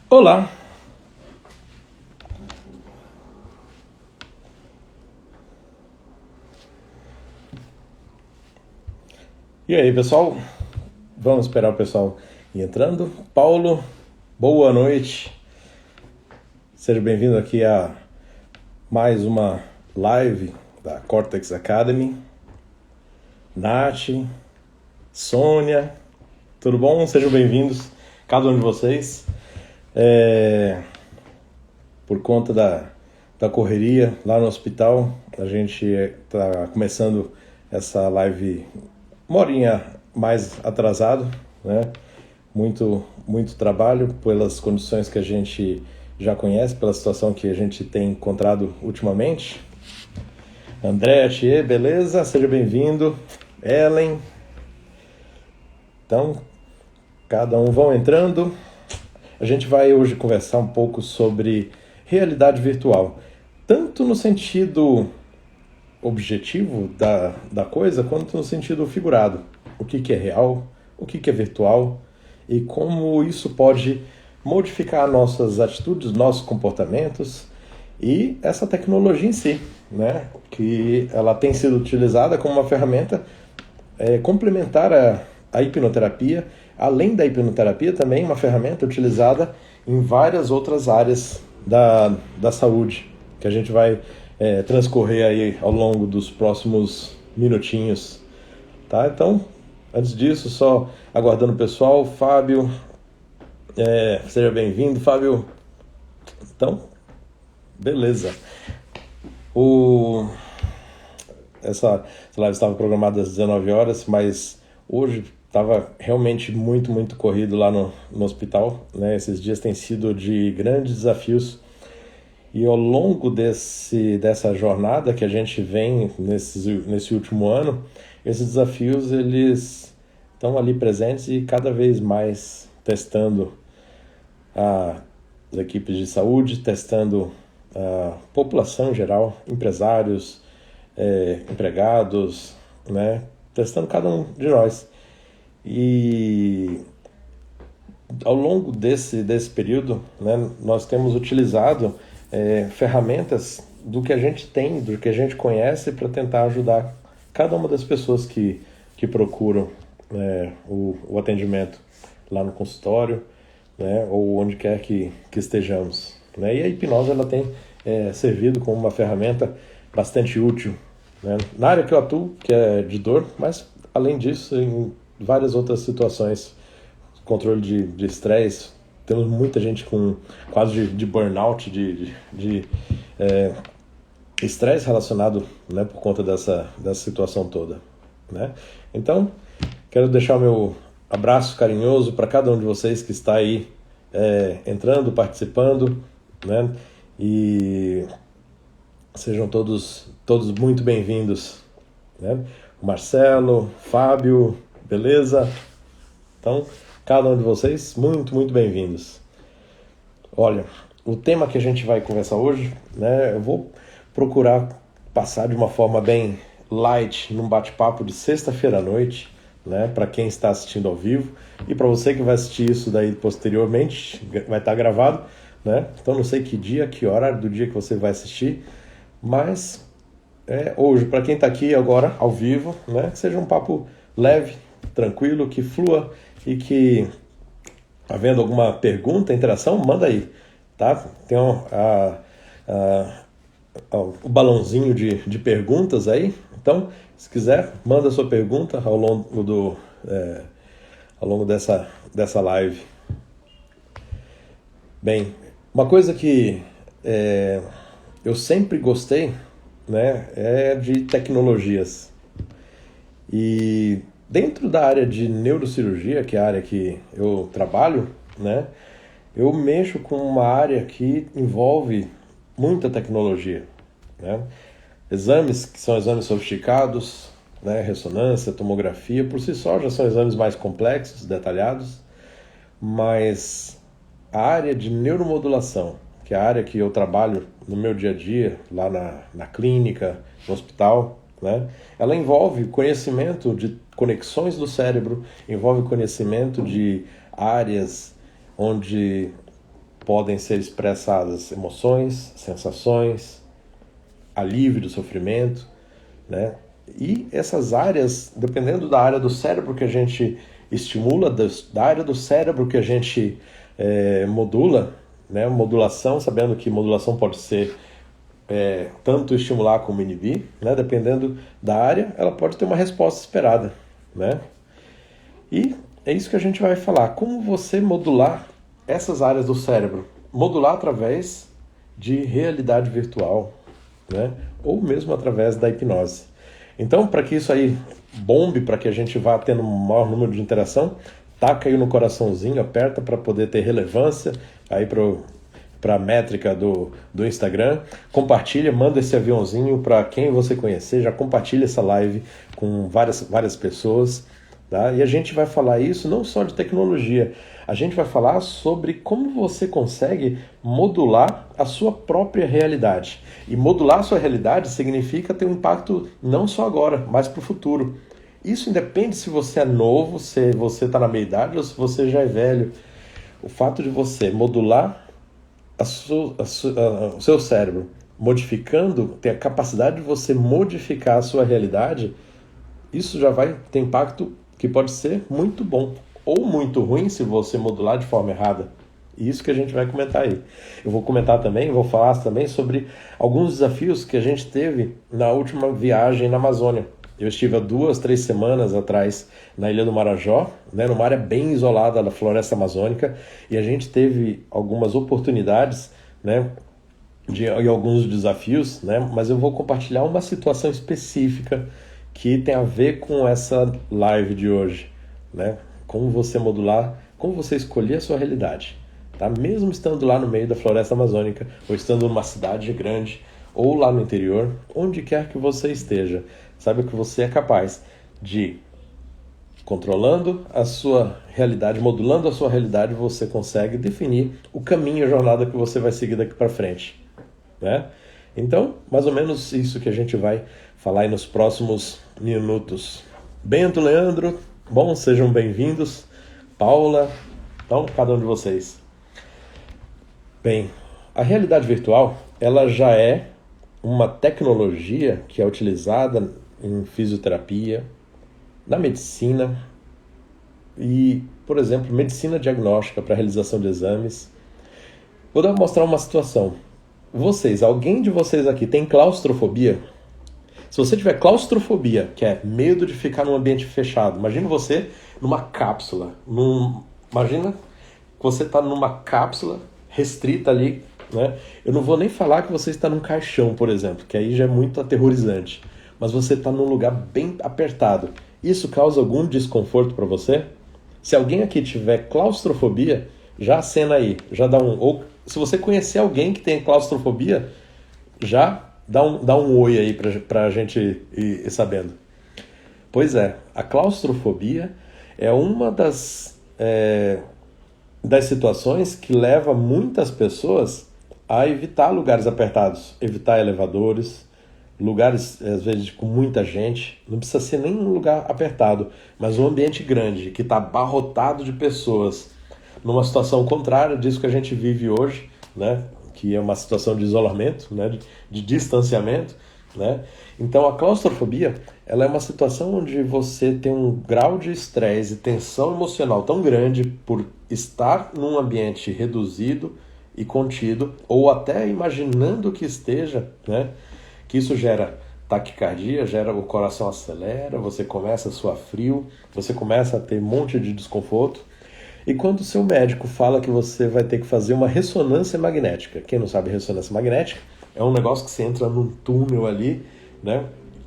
Olá, e aí pessoal? Vamos esperar o pessoal ir entrando. Paulo, boa noite. Seja bem-vindo aqui a mais uma live da Cortex Academy. Nath, Sônia, tudo bom? Sejam bem-vindos, cada um de vocês. Por conta da correria lá no hospital, a gente está começando essa live uma horinha mais atrasado, né? Muito trabalho pelas condições que a gente já conhece, pela situação que a gente tem encontrado ultimamente. André, Thier, beleza? Seja bem-vindo. Ellen. Então, cada um vão entrando. A gente vai hoje conversar um pouco sobre realidade virtual, tanto no sentido objetivo da coisa, quanto no sentido figurado. O que é real, o que é virtual e como isso pode modificar nossas atitudes, nossos comportamentos e essa tecnologia em si, né? Que ela tem sido utilizada como uma ferramenta complementar à hipnoterapia. Além da hipnoterapia, também uma ferramenta utilizada em várias outras áreas da saúde, que a gente vai transcorrer aí ao longo dos próximos minutinhos, tá? Então, antes disso, só aguardando o pessoal. Fábio, seja bem-vindo, Fábio. Então, beleza. Essa live estava programada às 19 horas, mas hoje estava realmente muito corrido lá no hospital, né? Esses dias têm sido de grandes desafios e ao longo dessa jornada que a gente vem nesse último ano, esses desafios eles estão ali presentes e cada vez mais testando as equipes de saúde, testando a população em geral, empresários, empregados, né? Testando cada um de nós. E ao longo desse período, né, nós temos utilizado ferramentas do que a gente tem, do que a gente conhece, para tentar ajudar cada uma das pessoas que procuram o atendimento lá no consultório, né, ou onde quer que estejamos, né? E a hipnose ela tem servido como uma ferramenta bastante útil, né, na área que eu atuo, que é de dor, mas além disso, em várias outras situações, controle de estresse. Temos muita gente com quase de burnout, de estresse relacionado, né, por conta dessa situação toda, né? Então, quero deixar o meu abraço carinhoso para cada um de vocês que está aí entrando, participando, né? E sejam todos muito bem-vindos, né? O Marcelo, Fábio, beleza? Então, cada um de vocês, muito bem-vindos. Olha, o tema que a gente vai conversar hoje, né, eu vou procurar passar de uma forma bem light, num bate-papo de sexta-feira à noite, né, para quem está assistindo ao vivo, e para você que vai assistir isso daí posteriormente, vai estar gravado, né? Então não sei que dia, que horário do dia que você vai assistir, mas hoje, para quem está aqui agora, ao vivo, né, que seja um papo leve, tranquilo, que flua e que, havendo alguma pergunta, interação, manda aí, tá? Tem o balãozinho de perguntas aí, então, se quiser, manda a sua pergunta ao longo dessa live. Bem, uma coisa que eu sempre gostei, né, é de tecnologias. E dentro da área de neurocirurgia, que é a área que eu trabalho, né, eu mexo com uma área que envolve muita tecnologia, né? Exames que são exames sofisticados, né, ressonância, tomografia, por si só já são exames mais complexos, detalhados, mas a área de neuromodulação, que é a área que eu trabalho no meu dia a dia, lá na clínica, no hospital, né? Ela envolve conhecimento de conexões do cérebro, envolve conhecimento de áreas onde podem ser expressadas emoções, sensações, alívio do sofrimento, né? E essas áreas, dependendo da área do cérebro que a gente estimula, da área do cérebro que a gente modula, né? Modulação, sabendo que modulação pode ser tanto estimular como inibir, né? Dependendo da área, ela pode ter uma resposta esperada, né? E é isso que a gente vai falar, como você modular essas áreas do cérebro, modular através de realidade virtual, né? Ou mesmo através da hipnose. Então, para que isso aí bombe, para que a gente vá tendo um maior número de interação, taca aí no coraçãozinho, aperta para poder ter relevância aí para a métrica do Instagram, compartilha, manda esse aviãozinho para quem você conhecer, já compartilha essa live com várias pessoas, tá? E a gente vai falar isso não só de tecnologia, a gente vai falar sobre como você consegue modular a sua própria realidade. E modular a sua realidade significa ter um impacto não só agora, mas para o futuro. Isso independe se você é novo, se você está na meia-idade ou se você já é velho. O fato de você modular o seu cérebro, modificando, ter a capacidade de você modificar a sua realidade, isso já vai ter impacto que pode ser muito bom ou muito ruim se você modular de forma errada. E isso que a gente vai comentar aí. Eu vou comentar também, vou falar também sobre alguns desafios que a gente teve na última viagem na Amazônia. Eu estive há 2-3 semanas atrás na Ilha do Marajó, né, numa área bem isolada da floresta amazônica, e a gente teve algumas oportunidades, né, e alguns desafios, né, mas eu vou compartilhar uma situação específica que tem a ver com essa live de hoje, né? Como você modular, como você escolher a sua realidade, tá? Mesmo estando lá no meio da floresta amazônica, ou estando numa cidade grande, ou lá no interior, onde quer que você esteja, saiba que você é capaz de, controlando a sua realidade, modulando a sua realidade, você consegue definir o caminho, a jornada que você vai seguir daqui para frente, né? Então, mais ou menos isso que a gente vai falar aí nos próximos minutos. Bento, Leandro, bom, sejam bem-vindos. Paula, então, cada um de vocês. Bem, a realidade virtual, ela já é uma tecnologia que é utilizada em fisioterapia, na medicina e, por exemplo, medicina diagnóstica para realização de exames. Vou mostrar uma situação. Alguém de vocês aqui tem claustrofobia? Se você tiver claustrofobia, que é medo de ficar num ambiente fechado, imagina você numa cápsula. Imagina que você está numa cápsula restrita ali, né? Eu não vou nem falar que você está num caixão, por exemplo, que aí já é muito aterrorizante. Mas você está num lugar bem apertado. Isso causa algum desconforto para você? Se alguém aqui tiver claustrofobia, já acena aí, já dá um... Ou se você conhecer alguém que tem claustrofobia, já dá um oi aí pra gente ir sabendo. Pois é, a claustrofobia é uma das situações que leva muitas pessoas a evitar lugares apertados, evitar elevadores, lugares, às vezes, com muita gente. Não precisa ser nem um lugar apertado, mas um ambiente grande, que está abarrotado de pessoas. Numa situação contrária disso que a gente vive hoje, né? Que é uma situação de isolamento, né? De distanciamento, né? Então, a claustrofobia, ela é uma situação onde você tem um grau de estresse e tensão emocional tão grande por estar num ambiente reduzido e contido, ou até imaginando que esteja, né? Que isso gera taquicardia, o coração acelera, você começa a suar frio, você começa a ter um monte de desconforto. E quando o seu médico fala que você vai ter que fazer uma ressonância magnética, quem não sabe ressonância magnética, é um negócio que você entra num túnel ali, né?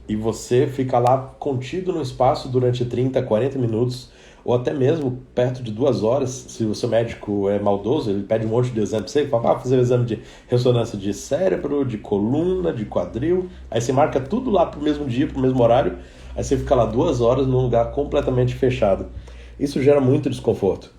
E você fica lá contido no espaço durante 30, 40 minutos, ou até mesmo perto de 2 horas. Se o seu médico é maldoso, ele pede um monte de exame para você, fala, fazer um exame de ressonância de cérebro, de coluna, de quadril, aí você marca tudo lá pro mesmo dia, pro mesmo horário, aí você fica lá 2 horas num lugar completamente fechado. Isso gera muito desconforto.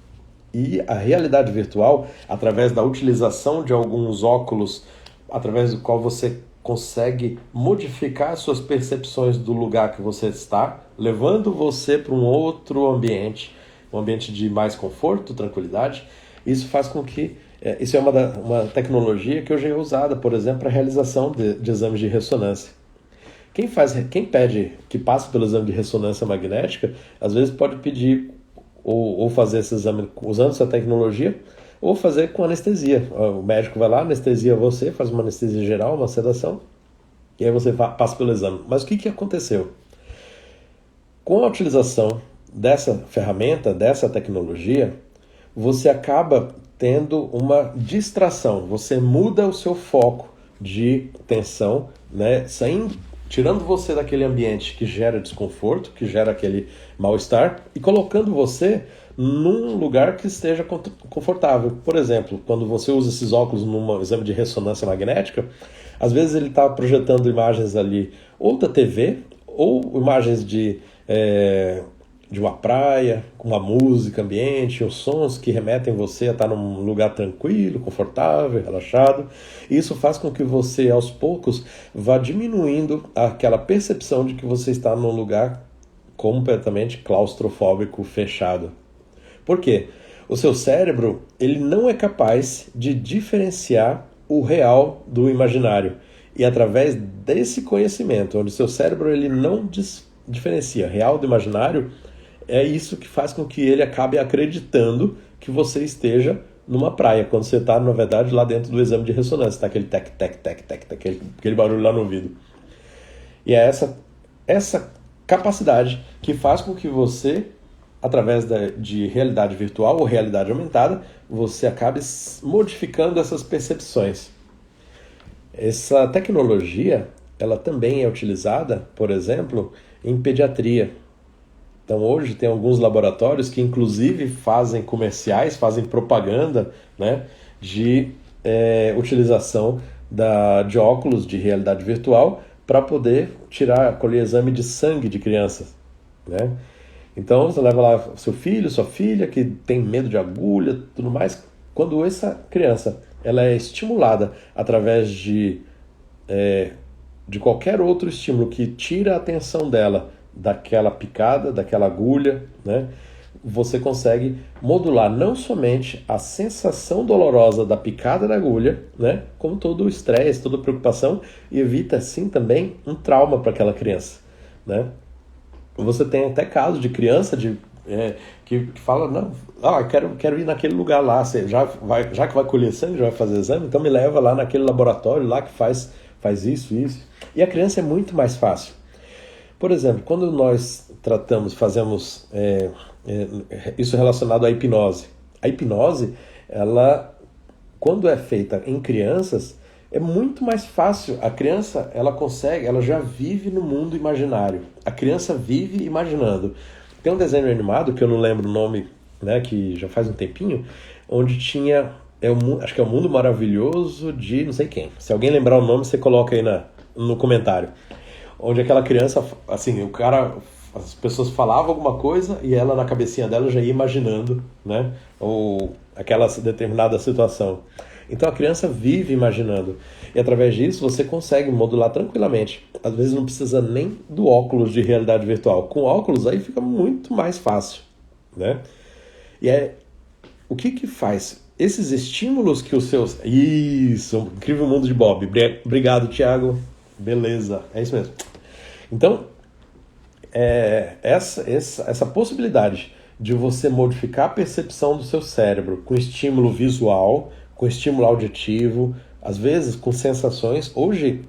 E a realidade virtual, através da utilização de alguns óculos, através do qual você consegue modificar suas percepções do lugar que você está, levando você para um outro ambiente, um ambiente de mais conforto, tranquilidade, Isso faz com que isso é uma tecnologia que hoje é usada, por exemplo, para a realização de exames de ressonância. Quem pede que passe pelo exame de ressonância magnética, às vezes pode pedir ou fazer esse exame usando essa tecnologia, ou fazer com anestesia. O médico vai lá, anestesia você, faz uma anestesia geral, uma sedação, e aí você passa pelo exame. Mas o que aconteceu? Com a utilização dessa ferramenta, dessa tecnologia, você acaba tendo uma distração, você muda o seu foco de tensão, né, tirando você daquele ambiente que gera desconforto, que gera aquele mal-estar, e colocando você num lugar que esteja confortável. Por exemplo, quando você usa esses óculos num exame de ressonância magnética, às vezes ele está projetando imagens ali, ou da TV, ou imagens de uma praia, com uma música ambiente, os sons que remetem você a estar num lugar tranquilo, confortável, relaxado. E isso faz com que você, aos poucos, vá diminuindo aquela percepção de que você está num lugar completamente claustrofóbico, fechado. Por quê? O seu cérebro, ele não é capaz de diferenciar o real do imaginário. E através desse conhecimento, onde o seu cérebro ele não diferencia real do imaginário, é isso que faz com que ele acabe acreditando que você esteja numa praia, quando você está, na verdade, lá dentro do exame de ressonância, está aquele tec, tec, tec, tec, tec, aquele barulho lá no ouvido. E é essa capacidade que faz com que você, através de realidade virtual ou realidade aumentada, você acabe modificando essas percepções. Essa tecnologia, ela também é utilizada, por exemplo, em pediatria. Então hoje tem alguns laboratórios que inclusive fazem comerciais, fazem propaganda, né, de utilização de óculos de realidade virtual para poder colher exame de sangue de crianças, né? Então você leva lá seu filho, sua filha, que tem medo de agulha, tudo mais. Quando essa criança ela é estimulada através de qualquer outro estímulo que tira a atenção dela daquela picada, daquela agulha, né, você consegue modular não somente a sensação dolorosa da picada da agulha, né, como todo o estresse, toda a preocupação, e evita assim também um trauma para aquela criança, né? Você tem até casos de criança que fala, não, quero ir naquele lugar lá, você já que vai colher sangue, já vai fazer exame, então me leva lá naquele laboratório lá que faz isso. E a criança é muito mais fácil. Por exemplo, quando nós fazemos isso relacionado à hipnose. A hipnose, ela, quando é feita em crianças, é muito mais fácil. A criança, ela já vive no mundo imaginário. A criança vive imaginando. Tem um desenho animado, que eu não lembro o nome, né, que já faz um tempinho, onde tinha, acho que é o Mundo Maravilhoso de não sei quem. Se alguém lembrar o nome, você coloca aí no comentário. Onde aquela criança, assim, as pessoas falavam alguma coisa e ela na cabecinha dela já ia imaginando, né, ou aquela determinada situação. Então a criança vive imaginando. E através disso você consegue modular tranquilamente. Às vezes não precisa nem do óculos de realidade virtual. Com óculos aí fica muito mais fácil, né? E o que faz? Esses estímulos que os seus... Isso, incrível mundo de Bob. Obrigado, Thiago. Beleza, é isso mesmo. Então, essa possibilidade de você modificar a percepção do seu cérebro com estímulo visual, com estímulo auditivo, às vezes com sensações. Hoje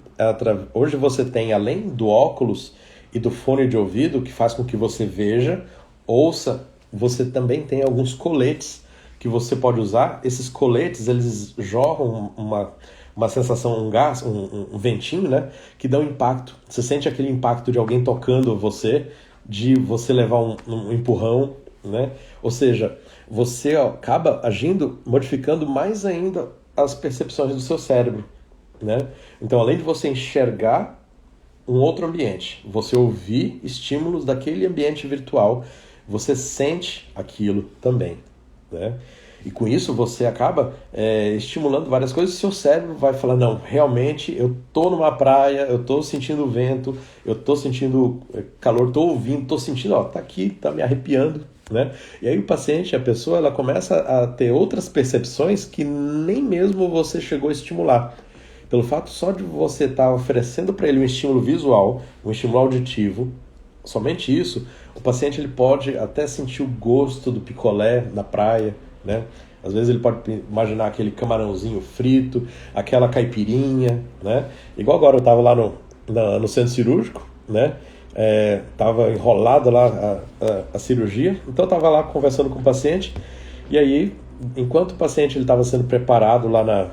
você tem, além do óculos e do fone de ouvido, que faz com que você veja, ouça, você também tem alguns coletes que você pode usar. Esses coletes, eles jorram uma sensação, um gás, um ventinho, né, que dá um impacto. Você sente aquele impacto de alguém tocando você, de você levar um empurrão, né? Ou seja, você acaba agindo, modificando mais ainda as percepções do seu cérebro, né? Então, além de você enxergar um outro ambiente, você ouvir estímulos daquele ambiente virtual, você sente aquilo também, né? E com isso você acaba estimulando várias coisas. O seu cérebro vai falar, não, realmente eu tô numa praia, eu tô sentindo vento, eu tô sentindo calor, tô ouvindo, tô sentindo, tá aqui, tá me arrepiando, né? E aí o paciente, a pessoa, ela começa a ter outras percepções que nem mesmo você chegou a estimular. Pelo fato só de você estar oferecendo para ele um estímulo visual, um estímulo auditivo, somente isso, o paciente ele pode até sentir o gosto do picolé na praia, né? Às vezes ele pode imaginar aquele camarãozinho frito, aquela caipirinha, né? Igual agora eu estava lá no centro cirúrgico, né? Tava enrolado lá a cirurgia, então eu estava lá conversando com o paciente, e aí, enquanto o paciente estava sendo preparado lá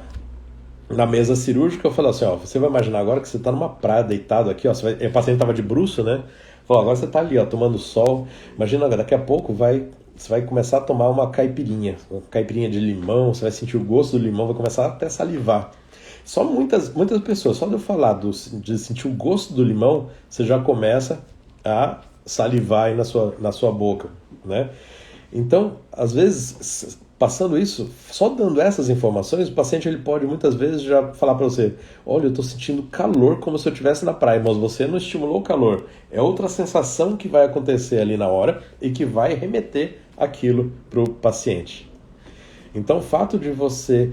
na mesa cirúrgica, eu falei assim, ó, você vai imaginar agora que você está numa praia deitado aqui, ó, o paciente estava de bruço, né? Falou, agora você está ali, ó, tomando sol, imagina, daqui a pouco você vai começar a tomar uma caipirinha de limão, você vai sentir o gosto do limão, vai começar até a salivar. Só muitas pessoas, só de eu falar de sentir o gosto do limão, você já começa a salivar aí na sua boca, né? Então, às vezes, passando isso, só dando essas informações, o paciente ele pode muitas vezes já falar para você, olha, eu estou sentindo calor como se eu estivesse na praia, mas você não estimulou o calor. É outra sensação que vai acontecer ali na hora e que vai remeter aquilo para o paciente. Então, o fato de você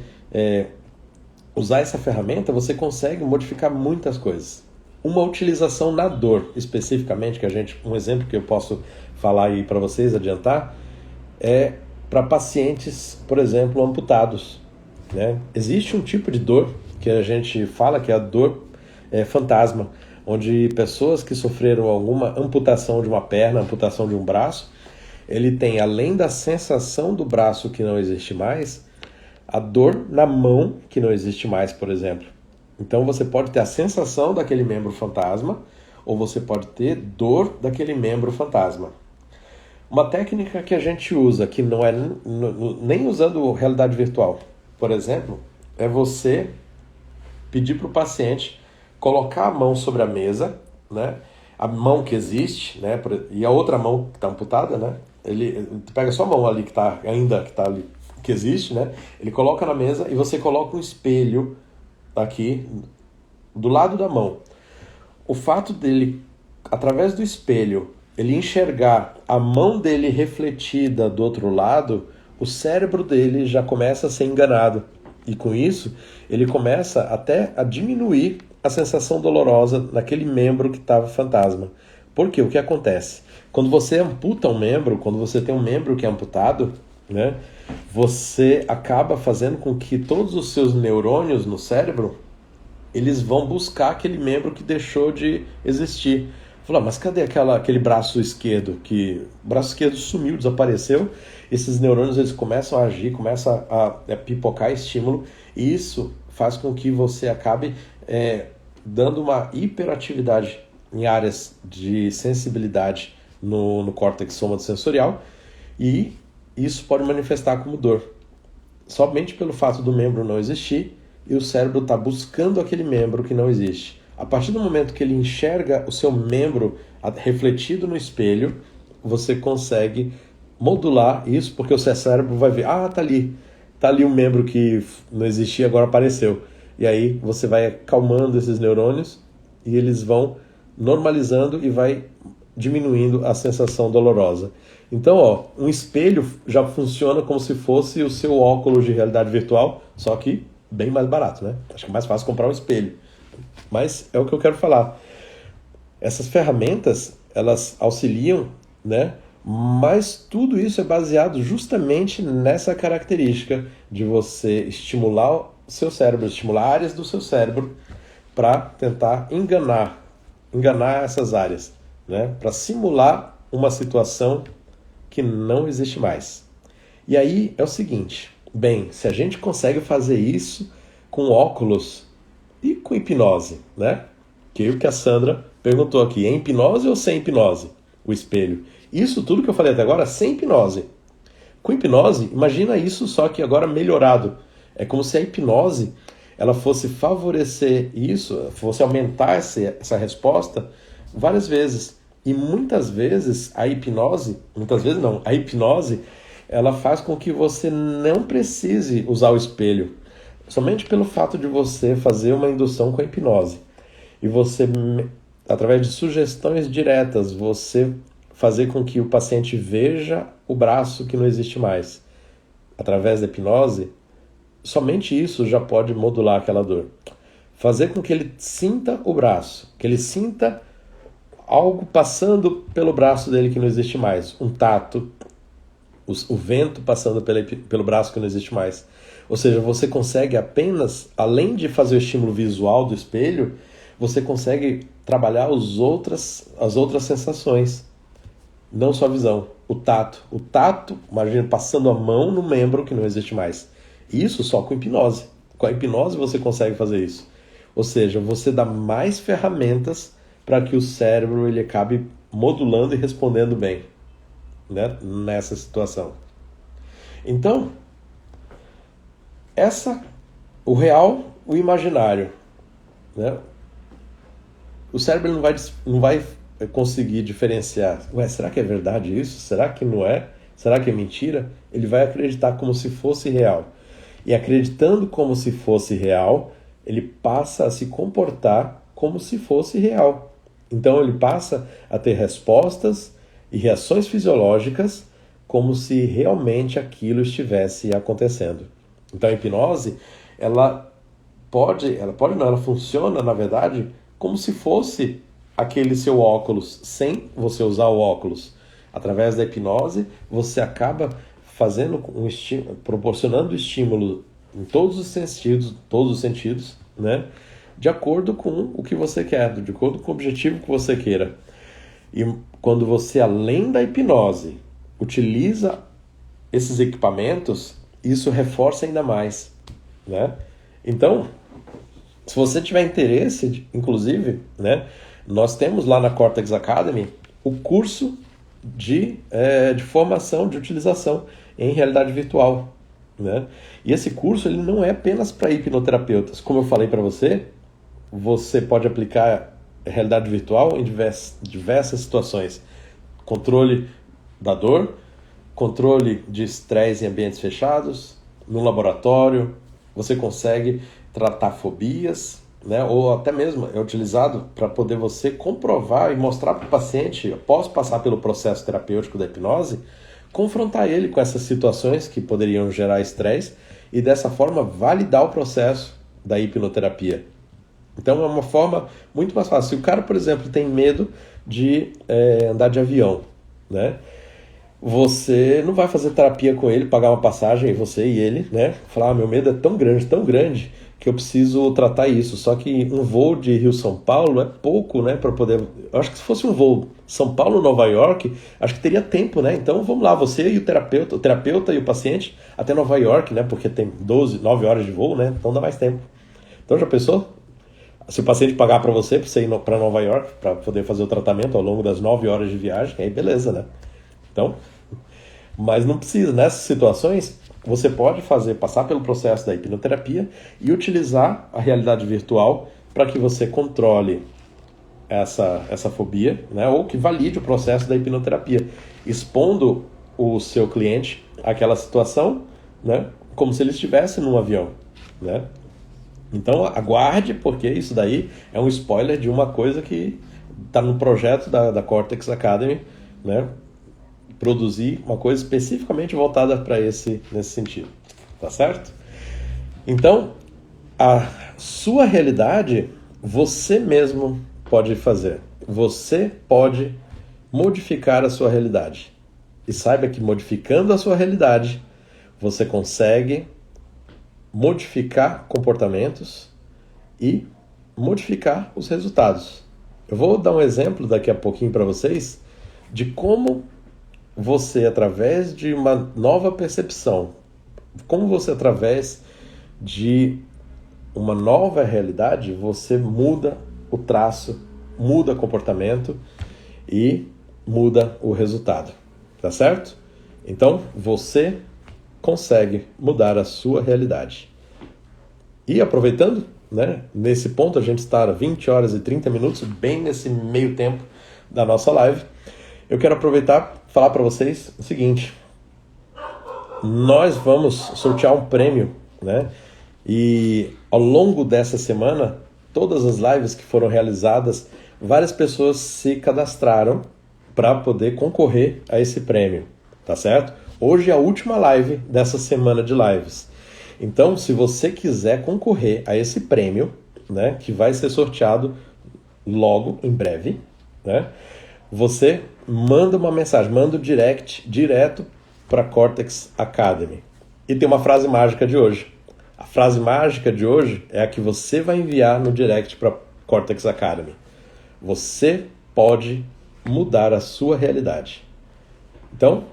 usar essa ferramenta, você consegue modificar muitas coisas. Uma utilização na dor, especificamente, um exemplo que eu posso falar aí para vocês, adiantar, é para pacientes, por exemplo, amputados, né? Existe um tipo de dor que a gente fala que é a dor fantasma, onde pessoas que sofreram alguma amputação de uma perna, amputação de um braço, ele tem, além da sensação do braço que não existe mais, a dor na mão que não existe mais, por exemplo. Então você pode ter a sensação daquele membro fantasma ou você pode ter dor daquele membro fantasma. Uma técnica que a gente usa, que não é nem usando realidade virtual, por exemplo, é você pedir para o paciente colocar a mão sobre a mesa, né? A mão que existe, né? E a outra mão que está amputada, né? Ele pega só a mão ali que está ali, que existe, né? Ele coloca na mesa e você coloca um espelho aqui do lado da mão. O fato dele, através do espelho, ele enxergar a mão dele refletida do outro lado, o cérebro dele já começa a ser enganado. E com isso, ele começa até a diminuir a sensação dolorosa naquele membro que estava fantasma. Porque o que acontece? Quando você amputa um membro, quando você tem um membro que é amputado, né, você acaba fazendo com que todos os seus neurônios no cérebro, eles vão buscar aquele membro que deixou de existir. Falar, mas cadê aquele braço esquerdo? O braço esquerdo sumiu, desapareceu. Esses neurônios eles começam a agir, começam a pipocar estímulo, e isso faz com que você acabe dando uma hiperatividade em áreas de sensibilidade no córtex somatosensorial, e isso pode manifestar como dor. Somente pelo fato do membro não existir e o cérebro está buscando aquele membro que não existe. A partir do momento que ele enxerga o seu membro refletido no espelho, você consegue modular isso, porque o seu cérebro vai ver, tá ali um membro que não existia, agora apareceu. E aí você vai acalmando esses neurônios e eles vão normalizando e vai diminuindo a sensação dolorosa. Então, um espelho já funciona como se fosse o seu óculos de realidade virtual, só que bem mais barato, né? Acho que é mais fácil comprar um espelho. Mas é o que eu quero falar. Essas ferramentas, elas auxiliam, né? Mas tudo isso é baseado justamente nessa característica de você estimular o seu cérebro, estimular áreas do seu cérebro para tentar enganar essas áreas, né? Para simular uma situação que não existe mais. E aí é o seguinte, bem, se a gente consegue fazer isso com óculos e com hipnose, né? Que é o que a Sandra perguntou aqui, é hipnose ou sem hipnose? O espelho. Isso tudo que eu falei até agora, sem hipnose. Com hipnose, imagina isso, só que agora melhorado. É como se a hipnose ela fosse favorecer isso, fosse aumentar essa resposta várias vezes. E muitas vezes a hipnose ela faz com que você não precise usar o espelho. Somente pelo fato de você fazer uma indução com a hipnose. E você, através de sugestões diretas, você fazer com que o paciente veja o braço que não existe mais. Através da hipnose, somente isso já pode modular aquela dor. Fazer com que ele sinta o braço, que ele sinta algo passando pelo braço dele que não existe mais. Um tato, o vento passando pelo braço que não existe mais. Ou seja, você consegue apenas, além de fazer o estímulo visual do espelho, você consegue trabalhar as outras sensações. Não só a visão, o tato. O tato, imagina passando a mão no membro que não existe mais. Isso só com hipnose. Com a hipnose você consegue fazer isso. Ou seja, você dá mais ferramentas para que o cérebro ele acabe modulando e respondendo bem, né, nessa situação. Então, o real, o imaginário, né? O cérebro não vai conseguir diferenciar. Ué, será que é verdade isso? Será que não é? Será que é mentira? Ele vai acreditar como se fosse real. E acreditando como se fosse real, ele passa a se comportar como se fosse real. Então ele passa a ter respostas e reações fisiológicas como se realmente aquilo estivesse acontecendo. Então a hipnose, ela funciona, na verdade, como se fosse aquele seu óculos, sem você usar o óculos. Através da hipnose, você acaba proporcionando estímulo em todos os sentidos, né? De acordo com o que você quer, de acordo com o objetivo que você queira. E quando você, além da hipnose, utiliza esses equipamentos, isso reforça ainda mais, né? Então, se você tiver interesse, inclusive, né, nós temos lá na Cortex Academy o curso de formação, de utilização em realidade virtual, né? E esse curso ele não é apenas para hipnoterapeutas. Como eu falei para você, você pode aplicar realidade virtual em diversas situações. Controle da dor, controle de estresse em ambientes fechados, no laboratório, você consegue tratar fobias, né? Ou até mesmo é utilizado para poder você comprovar e mostrar para o paciente, após passar pelo processo terapêutico da hipnose, confrontar ele com essas situações que poderiam gerar estresse e dessa forma validar o processo da hipnoterapia. Então é uma forma muito mais fácil. Se o cara, por exemplo, tem medo de andar de avião, né? Você não vai fazer terapia com ele, pagar uma passagem, você e ele, né? Falar, meu medo é tão grande, que eu preciso tratar isso. Só que um voo de Rio-São Paulo é pouco, né? Para poder... Eu acho que se fosse um voo São Paulo-Nova York, acho que teria tempo, né? Então vamos lá, você e o terapeuta e o paciente até Nova York, né? Porque tem 9 horas de voo, né? Então dá mais tempo. Então já pensou? Se o paciente pagar para você ir para Nova York, para poder fazer o tratamento ao longo das 9 horas de viagem, aí beleza, né? Então, mas não precisa. Nessas situações, você pode passar pelo processo da hipnoterapia e utilizar a realidade virtual para que você controle essa fobia, né? Ou que valide o processo da hipnoterapia, expondo o seu cliente àquela situação, né? Como se ele estivesse num avião, né? Então aguarde, porque isso daí é um spoiler de uma coisa que está no projeto da Cortex Academy, né? Produzir uma coisa especificamente voltada para nesse sentido, tá certo? Então, a sua realidade você mesmo pode fazer. Você pode modificar a sua realidade. E saiba que modificando a sua realidade, você consegue modificar comportamentos e modificar os resultados. Eu vou dar um exemplo daqui a pouquinho para vocês de como você, através de uma nova percepção, como você, através de uma nova realidade, você muda o traço, muda o comportamento e muda o resultado. Tá certo? Então, você consegue mudar a sua realidade. E aproveitando, né, nesse ponto a gente está a 20 horas e 30 minutos, bem nesse meio tempo da nossa live, eu quero aproveitar e falar para vocês o seguinte: nós vamos sortear um prêmio, né? E ao longo dessa semana, todas as lives que foram realizadas, várias pessoas se cadastraram para poder concorrer a esse prêmio, tá certo? Hoje é a última live dessa semana de lives. Então, se você quiser concorrer a esse prêmio, né, que vai ser sorteado logo, em breve, né, você manda uma mensagem, manda o direct direto para Cortex Academy. E tem uma frase mágica de hoje. A frase mágica de hoje é a que você vai enviar no direct para Cortex Academy. Você pode mudar a sua realidade. Então,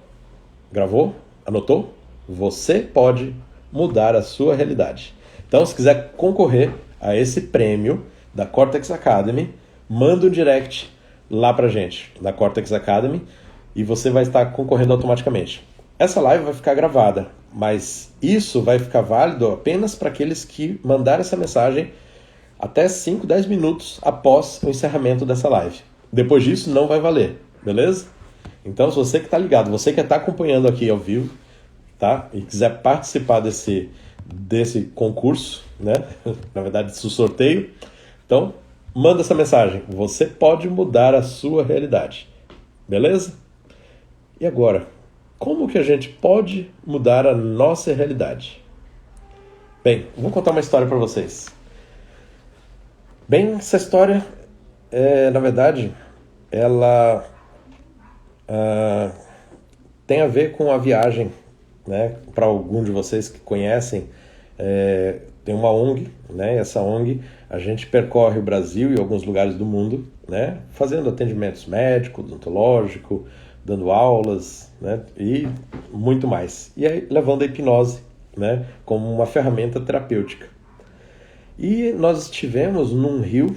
gravou? Anotou? Você pode mudar a sua realidade. Então, se quiser concorrer a esse prêmio da Cortex Academy, manda um direct lá pra gente, da Cortex Academy, e você vai estar concorrendo automaticamente. Essa live vai ficar gravada, mas isso vai ficar válido apenas para aqueles que mandaram essa mensagem até 5, 10 minutos após o encerramento dessa live. Depois disso, não vai valer, beleza? Então, se você que está ligado, você que está acompanhando aqui ao vivo, tá? E quiser participar desse concurso, né? Na verdade, desse sorteio, então, manda essa mensagem. Você pode mudar a sua realidade, beleza? E agora, como que a gente pode mudar a nossa realidade? Bem, vou contar uma história para vocês. Bem, essa história, na verdade, ela tem a ver com a viagem, né? Para algum de vocês que conhecem, tem uma ONG, né? Essa ONG, a gente percorre o Brasil e alguns lugares do mundo, né? Fazendo atendimentos médicos, odontológico, dando aulas, né? E muito mais. E aí levando a hipnose, né? Como uma ferramenta terapêutica. E nós estivemos num rio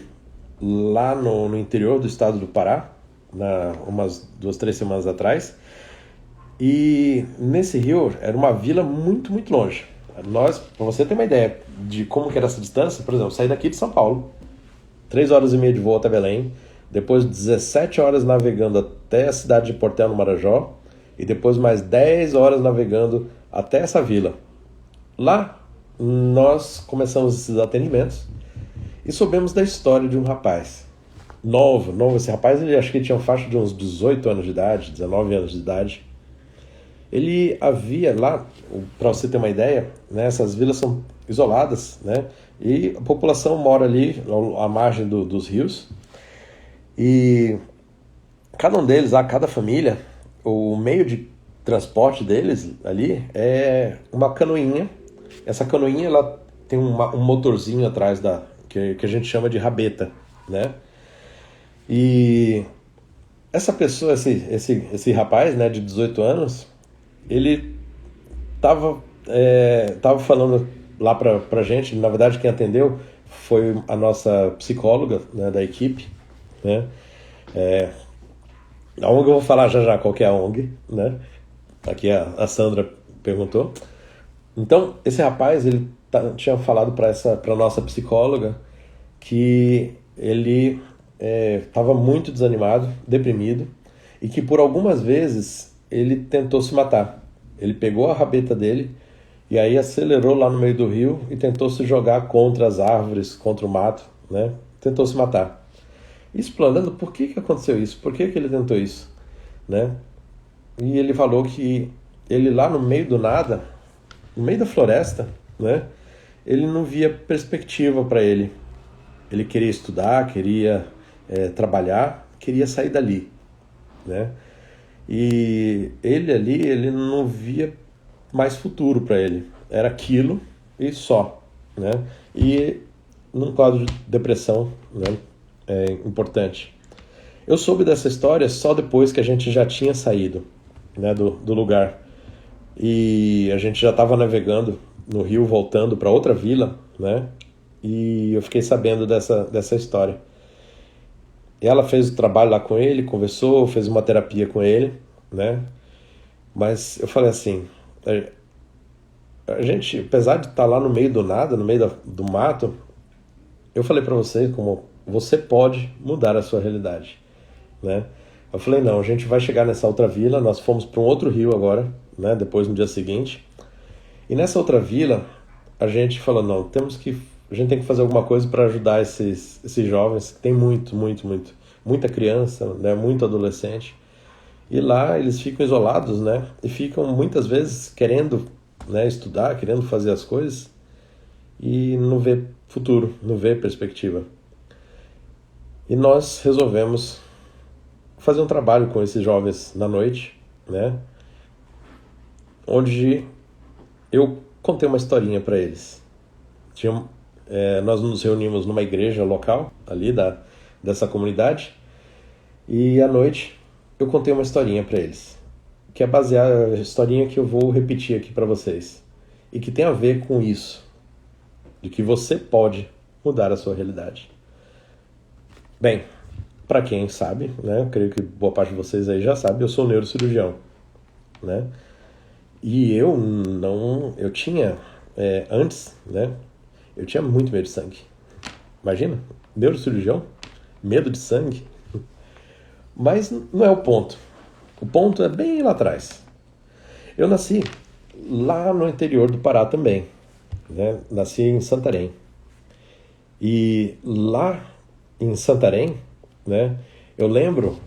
lá no interior do estado do Pará, umas 2, 3 semanas atrás. E nesse rio era uma vila muito, muito longe. Para você ter uma ideia de como que era essa distância, por exemplo, saí daqui de São Paulo, 3 horas e meia de voo até Belém, depois 17 horas navegando até a cidade de Portela, no Marajó, e depois mais 10 horas navegando até essa vila. Lá, nós começamos esses atendimentos e soubemos da história de um rapaz novo. Esse rapaz, ele acho que ele tinha uma faixa de uns 18 anos de idade, 19 anos de idade. Ele havia lá, para você ter uma ideia, né, essas vilas são isoladas, né, e a população mora ali à margem dos rios, e cada um deles, cada família, o meio de transporte deles ali é uma canoinha. Essa canoinha, ela tem um motorzinho atrás que a gente chama de rabeta, né? E essa pessoa, esse rapaz, né, de 18 anos, ele tava falando lá pra gente. Na verdade, quem atendeu foi a nossa psicóloga, né, da equipe, né? A ONG eu vou falar já qual que é a ONG, né? Aqui a Sandra perguntou. Então, esse rapaz, ele tinha falado para nossa psicóloga que ele estava muito desanimado, deprimido, e que por algumas vezes ele tentou se matar. Ele pegou a rabeta dele e aí acelerou lá no meio do rio e tentou se jogar contra as árvores, contra o mato, né? Tentou se matar. Explorando por que aconteceu isso, por que ele tentou isso, né? E ele falou que ele lá no meio do nada, no meio da floresta, né? Ele não via perspectiva para ele. Ele queria estudar, queria trabalhar, queria sair dali, né? E ele ali, ele não via mais futuro para ele. Era aquilo e só, né? E num quadro de depressão, né? É importante. Eu soube dessa história só depois que a gente já tinha saído, né, do lugar. E a gente já estava navegando no rio, voltando para outra vila, né? E eu fiquei sabendo dessa história. Ela fez o trabalho lá com ele, conversou, fez uma terapia com ele, né? Mas eu falei assim, a gente, apesar de estar lá no meio do nada, no meio do mato, eu falei para você como você pode mudar a sua realidade, né? Eu falei, não, a gente vai chegar nessa outra vila. Nós fomos para um outro rio agora, né? Depois, no dia seguinte. E nessa outra vila, a gente falou, não, a gente tem que fazer alguma coisa para ajudar esses jovens. Tem muita criança, né? Muito adolescente. E lá eles ficam isolados, né? E ficam muitas vezes querendo, né, estudar, querendo fazer as coisas e não vê futuro, não vê perspectiva. E nós resolvemos fazer um trabalho com esses jovens na noite, né? Onde eu contei uma historinha para eles. Nós nos reunimos numa igreja local ali dessa comunidade e à noite eu contei uma historinha para eles, que é baseada na historinha que eu vou repetir aqui para vocês e que tem a ver com isso, de que você pode mudar a sua realidade. Bem, para quem sabe, né, eu creio que boa parte de vocês aí já sabe, eu sou neurocirurgião, né? E eu tinha, antes, né, eu tinha muito medo de sangue. Imagina, neurocirurgião, medo de sangue. Mas não é o ponto. O ponto é bem lá atrás. Eu nasci lá no interior do Pará também, né? Nasci em Santarém. E lá em Santarém, né, eu lembro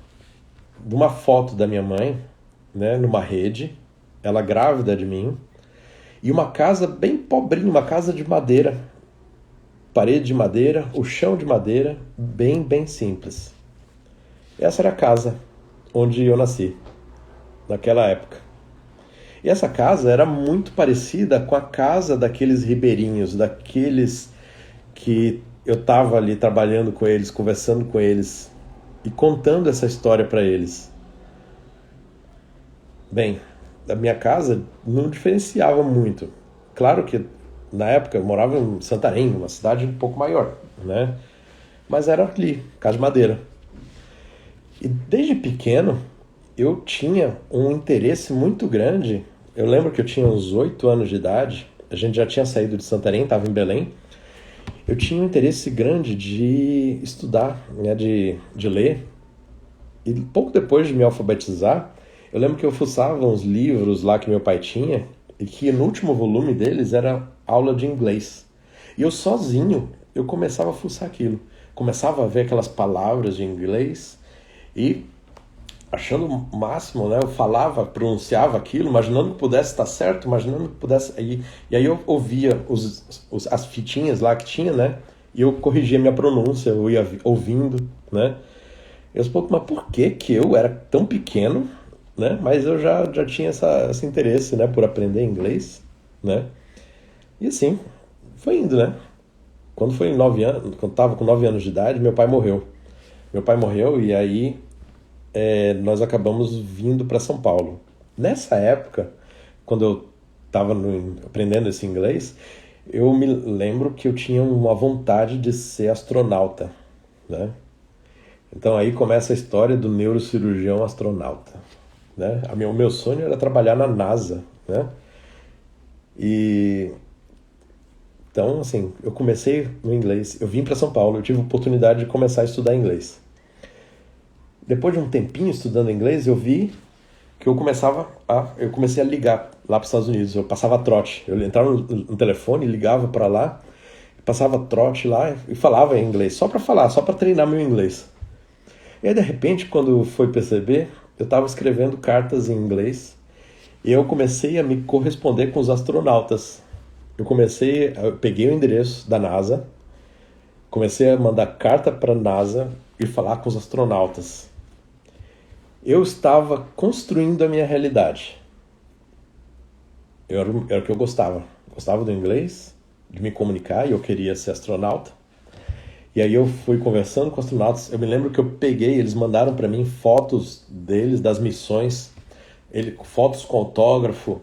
de uma foto da minha mãe, né, numa rede, ela grávida de mim, e uma casa bem pobrinha, uma casa de madeira, parede de madeira, o chão de madeira, bem simples. Essa era a casa onde eu nasci, naquela época. E essa casa era muito parecida com a casa daqueles ribeirinhos, daqueles que eu estava ali trabalhando com eles, conversando com eles e contando essa história para eles. Bem, a minha casa não diferenciava muito. Claro que na época eu morava em Santarém, uma cidade um pouco maior, né? Mas era ali, casa de madeira. E desde pequeno eu tinha um interesse muito grande. Eu lembro que eu tinha uns 8 anos de idade, a gente já tinha saído de Santarém, estava em Belém. Eu tinha um interesse grande de estudar, né, de ler. E pouco depois de me alfabetizar, eu lembro que eu fuçava uns livros lá que meu pai tinha e que no último volume deles era aula de inglês. E eu sozinho, eu começava a fuçar aquilo. Começava a ver aquelas palavras de inglês e achando o máximo, né? Eu falava, pronunciava aquilo, imaginando que pudesse estar certo, imaginando que pudesse... E aí eu ouvia as fitinhas lá que tinha, né? E eu corrigia minha pronúncia, eu ia ouvindo, né? Eu disse, mas por que eu era tão pequeno, né? Mas eu já tinha esse interesse, né? Por aprender inglês, né? E assim, foi indo, né? Quando foi 9 anos, quando estava com 9 anos de idade, meu pai morreu. Meu pai morreu e aí nós acabamos vindo para São Paulo. Nessa época, quando eu estava aprendendo esse inglês, eu me lembro que eu tinha uma vontade de ser astronauta, né? Então aí começa a história do neurocirurgião astronauta, né? O meu sonho era trabalhar na NASA, né? E então, assim, eu comecei no inglês, eu vim para São Paulo, eu tive a oportunidade de começar a estudar inglês. Depois de um tempinho estudando inglês, eu vi que eu comecei a ligar lá para os Estados Unidos. Eu passava trote, eu entrava no telefone, ligava para lá, passava trote lá e falava em inglês, só para falar, só para treinar meu inglês. E aí, de repente, quando foi perceber, eu estava escrevendo cartas em inglês e eu comecei a me corresponder com os astronautas. Eu peguei o endereço da NASA, comecei a mandar carta para a NASA e falar com os astronautas. Eu estava construindo a minha realidade. Era o que eu gostava. Gostava do inglês, de me comunicar, e eu queria ser astronauta. E aí eu fui conversando com astronautas. Eu me lembro que eu peguei, eles mandaram para mim fotos deles, das missões, fotos com autógrafo,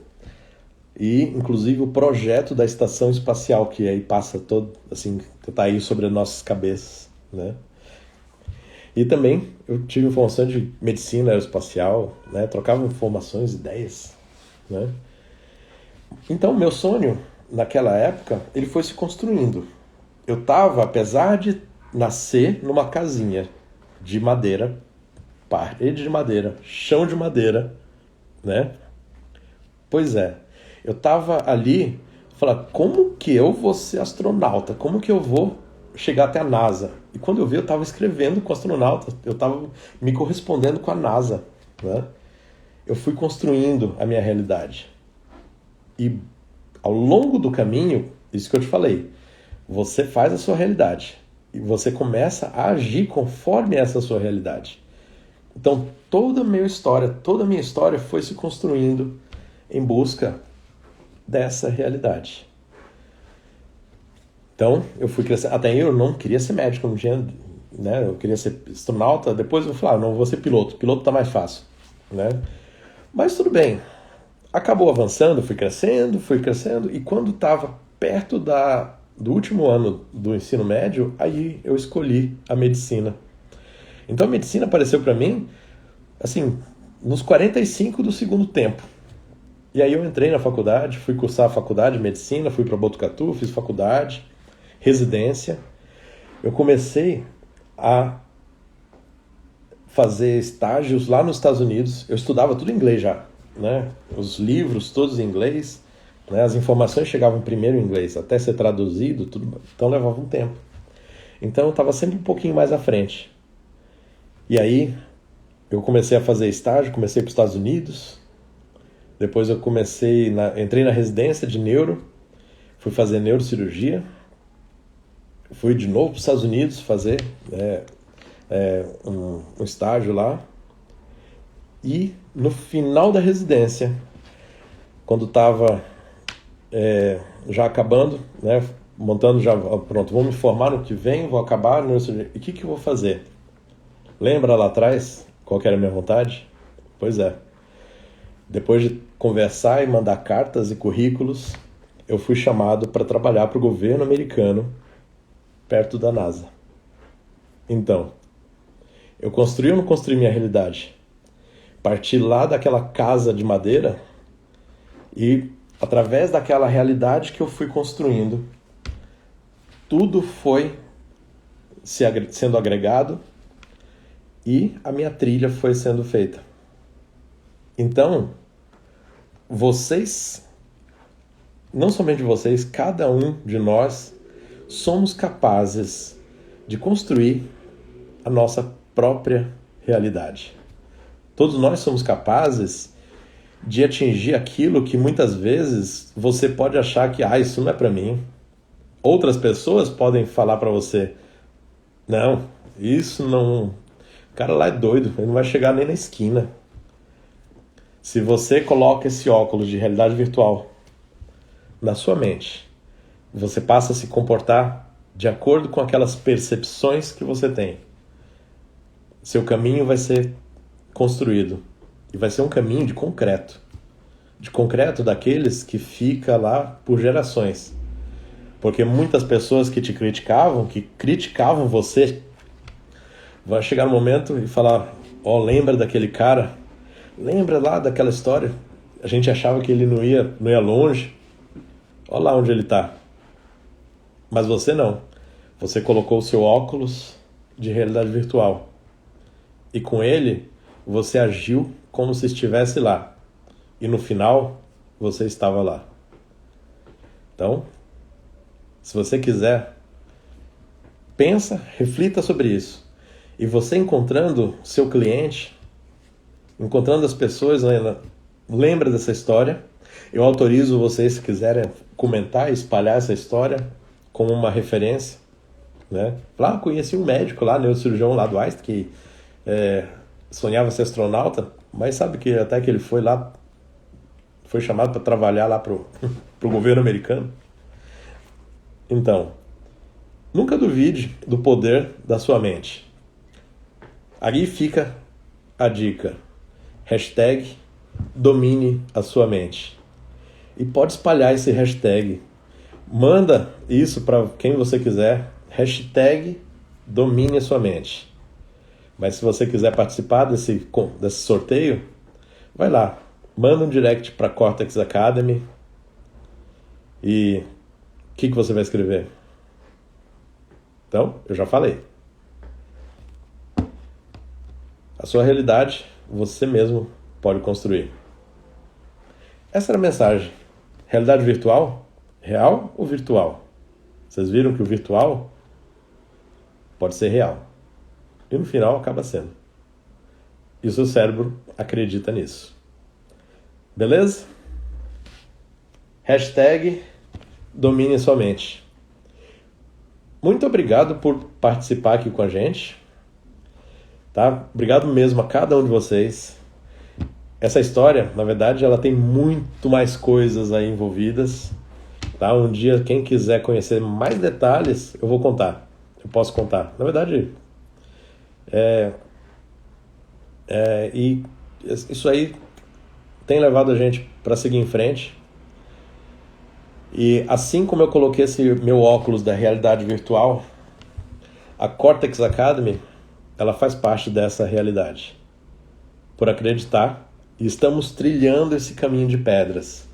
e inclusive o projeto da estação espacial, que aí passa todo, assim, tá aí sobre as nossas cabeças, né? E também eu tive informação de medicina aeroespacial, né? Trocava informações, ideias, né? Então, meu sonho, naquela época, ele foi se construindo. Eu estava, apesar de nascer numa casinha de madeira, parede de madeira, chão de madeira, né? Pois é, eu estava ali, falando, como que eu vou ser astronauta? Como que eu vou chegar até a NASA? E quando eu vi, eu estava escrevendo com astronautas, eu estava me correspondendo com a NASA, né? eu fui construindo a minha realidade. E ao longo do caminho, isso que eu te falei, você faz a sua realidade. E você começa a agir conforme essa sua realidade. Então, toda a minha história foi se construindo em busca dessa realidade. Então, eu fui crescendo. Até eu não queria ser médico, não tinha, né? Eu queria ser astronauta. Depois eu falei, não vou ser piloto. Piloto tá mais fácil, né? Mas tudo bem. Acabou avançando, fui crescendo. E quando estava perto do último ano do ensino médio, aí eu escolhi a medicina. Então a medicina apareceu para mim, assim, nos 45 do segundo tempo. E aí eu entrei na faculdade, fui cursar a faculdade de medicina, fui para Botucatu, fiz faculdade, residência. Eu comecei a fazer estágios lá nos Estados Unidos. Eu estudava tudo em inglês já, né? Os livros todos em inglês, né? As informações chegavam primeiro em inglês, até ser traduzido, tudo, então levava um tempo. Então eu estava sempre um pouquinho mais à frente. E aí eu comecei a fazer estágio, comecei para os Estados Unidos. Depois eu entrei na residência de neuro, fui fazer neurocirurgia. Fui de novo para os Estados Unidos fazer um estágio lá. E no final da residência, quando estava já acabando, né, montando já, pronto, vou me formar no que vem, vou acabar a neurocirurgia. E o que eu vou fazer? Lembra lá atrás qual que era a minha vontade? Pois é. Depois de conversar e mandar cartas e currículos, eu fui chamado para trabalhar para o governo americano perto da NASA. Então, eu construí ou não construí minha realidade? Parti lá daquela casa de madeira e, através daquela realidade que eu fui construindo, tudo foi sendo agregado e a minha trilha foi sendo feita. Então, vocês, não somente vocês, cada um de nós, somos capazes de construir a nossa própria realidade. Todos nós somos capazes de atingir aquilo que muitas vezes você pode achar que isso não é para mim. Outras pessoas podem falar para você, não, isso não... O cara lá é doido, ele não vai chegar nem na esquina. Se você coloca esse óculos de realidade virtual na sua mente, você passa a se comportar de acordo com aquelas percepções que você tem. Seu caminho vai ser construído. E vai ser um caminho de concreto. De concreto daqueles que fica lá por gerações. Porque muitas pessoas que te criticavam, que criticavam você, vai chegar um momento e falar, lembra daquele cara? Lembra lá daquela história? A gente achava que ele não ia longe. Olha lá onde ele está. Mas você não. Você colocou o seu óculos de realidade virtual. E com ele, você agiu como se estivesse lá. E no final, você estava lá. Então, se você quiser, pensa, reflita sobre isso. E você encontrando seu cliente, encontrando as pessoas, lembra dessa história. Eu autorizo vocês, se quiserem, comentar e espalhar essa história como uma referência, né? Lá, conheci um médico lá, neurocirurgião lá do Einstein, que sonhava ser astronauta, mas sabe que até que ele foi lá, foi chamado para trabalhar lá pro governo americano. Então, nunca duvide do poder da sua mente. Aí fica a dica. Hashtag domine a sua mente. E pode espalhar esse hashtag. Manda isso para quem você quiser. Hashtag domine a sua mente. Mas se você quiser participar desse sorteio, vai lá. Manda um direct para Cortex Academy. E o que você vai escrever? Então, eu já falei. A sua realidade, você mesmo pode construir. Essa era a mensagem. Realidade virtual? Real ou virtual? Vocês viram que o virtual pode ser real. E no final acaba sendo. E o seu cérebro acredita nisso. Beleza? Hashtag domine sua mente. Muito obrigado por participar aqui com a gente. Tá? Obrigado mesmo a cada um de vocês. Essa história, na verdade, ela tem muito mais coisas aí envolvidas. Tá? Um dia, quem quiser conhecer mais detalhes, eu vou contar. Eu posso contar. Na verdade, e isso aí tem levado a gente para seguir em frente. E assim como eu coloquei esse meu óculos da realidade virtual, a Cortex Academy, ela faz parte dessa realidade. Por acreditar, e estamos trilhando esse caminho de pedras.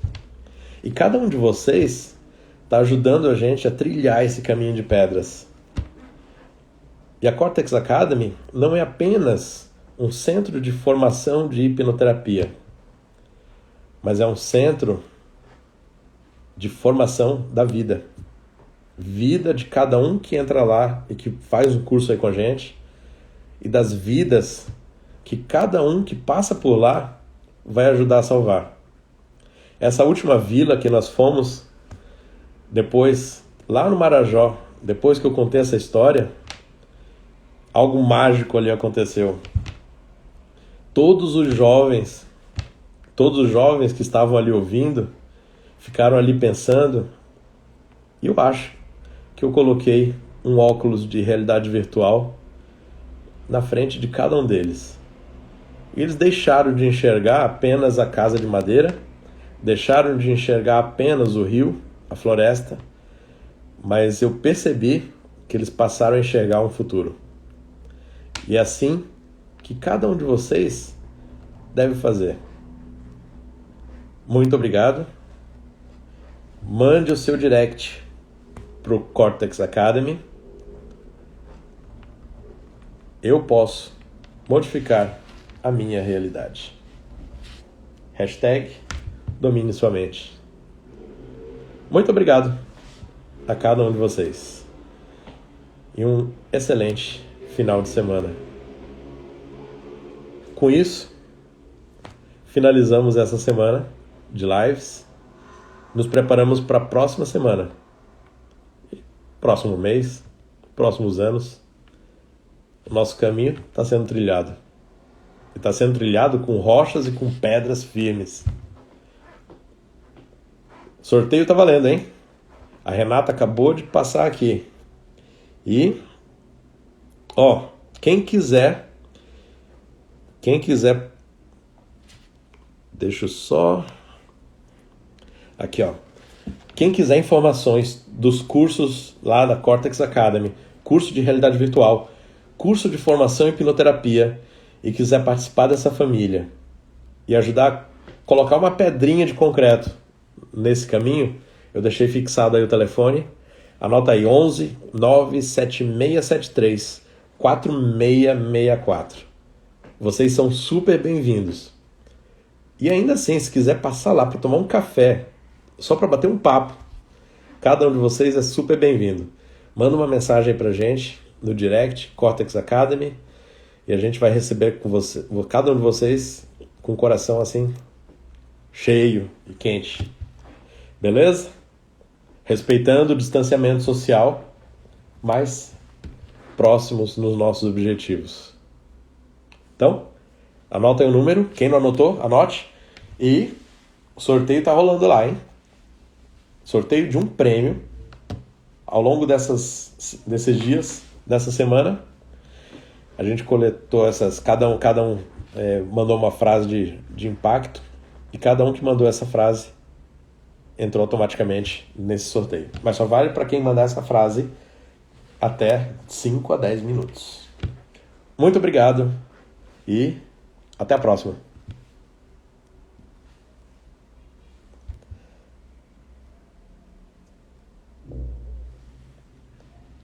E cada um de vocês está ajudando a gente a trilhar esse caminho de pedras. E a Cortex Academy não é apenas um centro de formação de hipnoterapia, mas é um centro de formação da vida. Vida de cada um que entra lá e que faz o curso aí com a gente, e das vidas que cada um que passa por lá vai ajudar a salvar. Essa última vila que nós fomos, depois, lá no Marajó, depois que eu contei essa história, algo mágico ali aconteceu. Todos os jovens que estavam ali ouvindo, ficaram ali pensando, e eu acho que eu coloquei um óculos de realidade virtual na frente de cada um deles. E eles deixaram de enxergar apenas a casa de madeira, deixaram de enxergar apenas o rio, a floresta, mas eu percebi que eles passaram a enxergar um futuro. E é assim que cada um de vocês deve fazer. Muito obrigado. Mande o seu direct para o Cortex Academy. Eu posso modificar a minha realidade. Hashtag domine sua mente. Muito obrigado a cada um de vocês. E um excelente final de semana. Com isso, finalizamos essa semana de lives. Nos preparamos para a próxima semana. Próximo mês, próximos anos. O nosso caminho está sendo trilhado. E está sendo trilhado com rochas e com pedras firmes. Sorteio tá valendo, hein? A Renata acabou de passar aqui. E, quem quiser, deixa eu só... Aqui, quem quiser informações dos cursos lá da Cortex Academy, curso de realidade virtual, curso de formação em hipnoterapia, e quiser participar dessa família e ajudar a colocar uma pedrinha de concreto nesse caminho, eu deixei fixado aí o telefone. Anota aí, 11 97673 4664. Vocês são super bem-vindos. E ainda assim, se quiser passar lá para tomar um café, só para bater um papo, cada um de vocês é super bem-vindo. Manda uma mensagem pra gente no direct, Cortex Academy, e a gente vai receber cada um de vocês com o coração assim, cheio e quente. Beleza? Respeitando o distanciamento social, mas próximos nos nossos objetivos. Então, anota aí o número. Quem não anotou, anote. E o sorteio tá rolando lá, hein? Sorteio de um prêmio ao longo desses dias, dessa semana. A gente coletou cada um mandou uma frase de impacto, e cada um que mandou essa frase entrou automaticamente nesse sorteio. Mas só vale para quem mandar essa frase até 5 a 10 minutos. Muito obrigado e até a próxima.